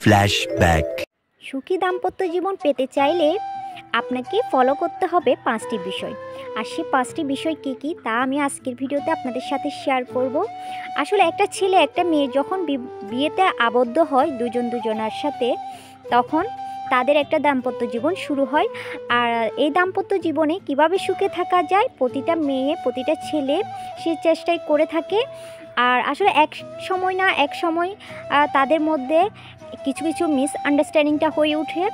Flashback. সুখী দাম্পত্য জীবন পেতে চাইলে আপনাকে ফলো করতে হবে 5টি বিষয়। আর সেই 5টি বিষয় কী কী তা আমি আজকের ভিডিওতে আপনাদের সাথে শেয়ার করব। আসলে একটা ছেলে একটা মেয়ে যখন বিয়েতে আবদ্ধ হয় দুজনার সাথে, তখন তাদের একটা দাম্পত্য জীবন শুরু হয়। আর এই দাম্পত্য জীবনে কিভাবে সুখে থাকা যায় প্রতিটা মেয়ে প্রতিটা ছেলে সে চেষ্টাই করে থাকে। আর আসলে এক সময় তাদের মধ্যে কিছু মিসআন্ডারস্ট্যান্ডিংটা হয়ে ওঠে।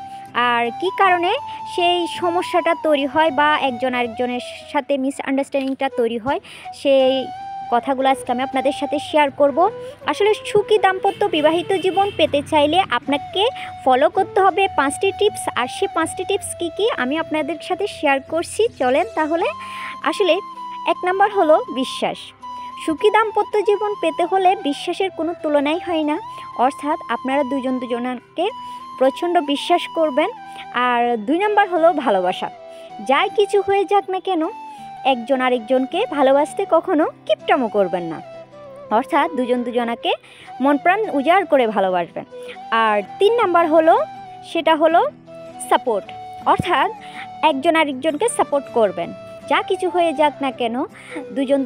আর কি কারণে সেই সমস্যাটা তৈরি হয় বা একজন আরেকজনের সাথে মিসআন্ডারস্ট্যান্ডিংটা তৈরি হয়, সেই কথাগুলো আজকে আমি আপনাদের সাথে শেয়ার করব। আসলে সুখী দাম্পত্য বিবাহিত জীবন পেতে চাইলে আপনাকে ফলো করতে হবে 5টি টিপস। আর সেই 5টি টিপস কী কী আমি আপনাদের সাথে শেয়ার করছি, চলেন তাহলে। আসলে 1 নাম্বার হলো বিশ্বাস। সুখী দাম্পত্য জীবন পেতে হলে বিশ্বাসের কোনো তুলনাই হয় না। অর্থাৎ আপনারা দুজনকে প্রচণ্ড বিশ্বাস করবেন। আর 2 নাম্বার হলো ভালোবাসা। যাই কিছু হয়ে যাক না কেন, একজন আরেকজনকে ভালোবাসতে কখনো কিপটামো করবেন না। অর্থাৎ দুজনাকে মন প্রাণ উজাড় করে ভালোবাসবেন। আর 3 নাম্বার সেটা হলো সাপোর্ট। অর্থাৎ একজন আরেকজনকে সাপোর্ট করবেন। যা কিছু হয়ে যাক না কেন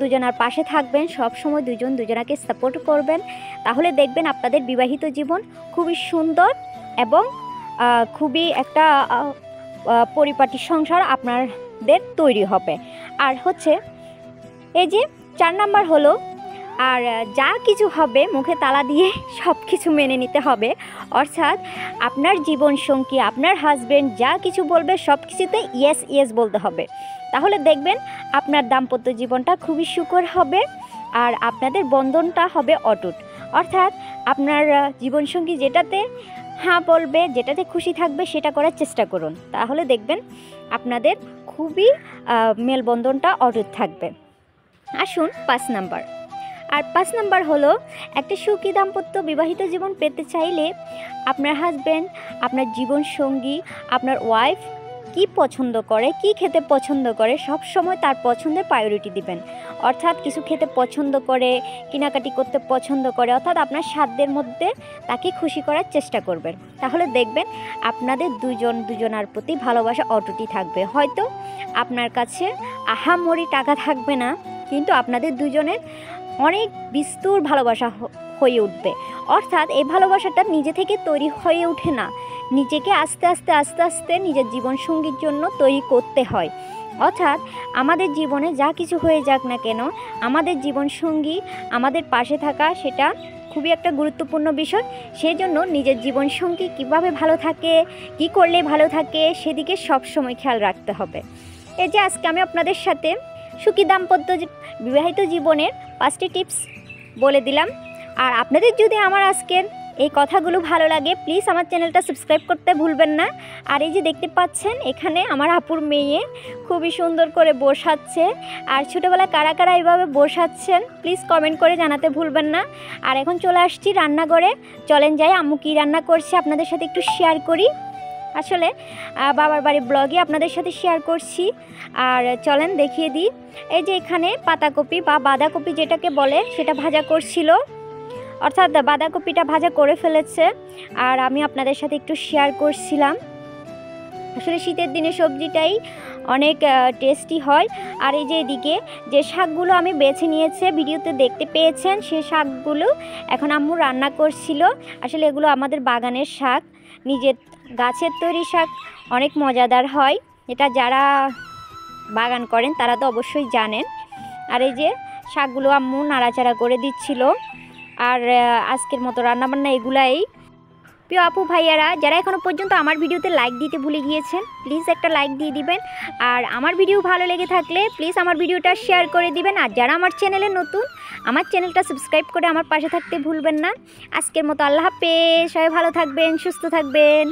দুজনার পাশে থাকবেন, সবসময় দুজনাকে সাপোর্ট করবেন। তাহলে দেখবেন আপনাদের বিবাহিত জীবন খুবই সুন্দর এবং খুবই একটা পরিপাটি সংসার আপনাদের তৈরি হবে। আর এই যে 4 নাম্বার আর যা কিছু হবে মুখে তালা দিয়ে সব কিছু মেনে নিতে হবে। অর্থাৎ আপনার জীবনসঙ্গী আপনার হাজব্যান্ড যা কিছু বলবে সব কিছুতে ইয়েস বলতে হবে। তাহলে দেখবেন আপনার দাম্পত্য জীবনটা খুবই সুখকর হবে আর আপনাদের বন্ধনটা হবে অটুট। অর্থাৎ আপনার জীবনসঙ্গী যেটাতে হ্যাঁ বলবে, যেটাতে খুশি থাকবে সেটা করার চেষ্টা করুন। তাহলে দেখবেন আপনাদের খুবই মেলবন্ধনটা অটুট থাকবে। আসুন 5 নাম্বার। আর 5 নাম্বার একটা সুখী দাম্পত্য বিবাহিত জীবন পেতে চাইলে আপনার হাজব্যান্ড আপনার জীবনসঙ্গী আপনার ওয়াইফ কি পছন্দ করে, কি খেতে পছন্দ করে, সব সময় তার পছন্দের প্রায়োরিটি দিবেন। অর্থাৎ কিছু খেতে পছন্দ করে, কেনাকাটি করতে পছন্দ করে, অর্থাৎ আপনার সাধ্যের মধ্যে তাকে খুশি করার চেষ্টা করবেন। তাহলে দেখবেন আপনাদের দুজনার প্রতি ভালোবাসা অটুটই থাকবে। হয়তো আপনার কাছে আহামরি টাকা থাকবে না, কিন্তু আপনাদের দুজনের অনেক বিস্তর ভালোবাসা হয়ে উঠবে। অর্থাৎ এই ভালোবাসাটা নিজে থেকে তৈরি হয়ে ওঠে না, নিজেকে আস্তে আস্তে নিজের জীবনসঙ্গীর জন্য তৈরি করতে হয়। অর্থাৎ আমাদের জীবনে যা কিছু হয়ে যাক না কেন আমাদের জীবনসঙ্গী আমাদের পাশে থাকা সেটা খুবই একটা গুরুত্বপূর্ণ বিষয়। সেই জন্য নিজের জীবনসঙ্গী কীভাবে ভালো থাকে, কি করলে ভালো থাকে সেদিকে সবসময় খেয়াল রাখতে হবে। এই যে আজকে আমি আপনাদের সাথে সুখী দাম্পত্য বিবাহিত জীবনের 5টি টিপস বলে দিলাম। আর আপনাদের যদি আমার আজকের এই কথাগুলো ভালো লাগে প্লিজ আমার চ্যানেলটা সাবস্ক্রাইব করতে ভুলবেন না। আর এই যে দেখতে পাচ্ছেন এখানে আমার আপুর মেয়ে খুবই সুন্দর করে বসাচ্ছে। আর ছোটোবেলায় কারা এইভাবে বসাচ্ছেন প্লিজ কমেন্ট করে জানাতে ভুলবেন না। আর এখন চলে আসছি রান্নাঘরে, চলেন যাই আম্মু কী রান্না করছে আপনাদের সাথে একটু শেয়ার করি। আসলে বাবার বাড়ির ব্লগে আপনাদের সাথে শেয়ার করছি। আর চলেন দেখিয়ে দিই। এই যে এখানে পাতাকপি বা বাঁধাকপি যেটাকে বলে সেটা ভাজা করছিল, অর্থাৎ বাঁধাকপিটা ভাজা করে ফেলেছে। আর আমি আপনাদের সাথে একটু শেয়ার করছিলাম। আসলে শীতের দিনে সবজিটাই অনেক টেস্টি হয়। আর এই যে এদিকে যে শাকগুলো আমি বেছে নিয়েছে ভিডিওতে দেখতে পেয়েছেন, সেই শাকগুলো এখন আম্মু রান্না করছিল। আসলে এগুলো আমাদের বাগানের শাক, নিজের গাছের তৈরি শাক, অনেক মজাদার হয়। এটা যারা বাগান করেন তারা তো অবশ্যই জানেন। আর এই যে শাকগুলো আম্মু নাড়াচাড়া করে দিচ্ছিল। আর আজকের মতো রান্নাবান্না এগুলাই। প্রিয় আপু ভাইয়ারা যারা এখনও পর্যন্ত আমার ভিডিওতে লাইক দিতে ভুলে গিয়েছেন প্লিজ একটা লাইক দিয়ে দিবেন। আর আমার ভিডিও ভালো লেগে থাকলে প্লিজ আমার ভিডিওটা শেয়ার করে দিবেন। আর যারা আমার চ্যানেলে নতুন আমার চ্যানেলটা সাবস্ক্রাইব করে আমার পাশে থাকতে ভুলবেন না। আজকের মতো আল্লাহ হাফেজ, সবাই ভালো থাকবেন, সুস্থ থাকবেন।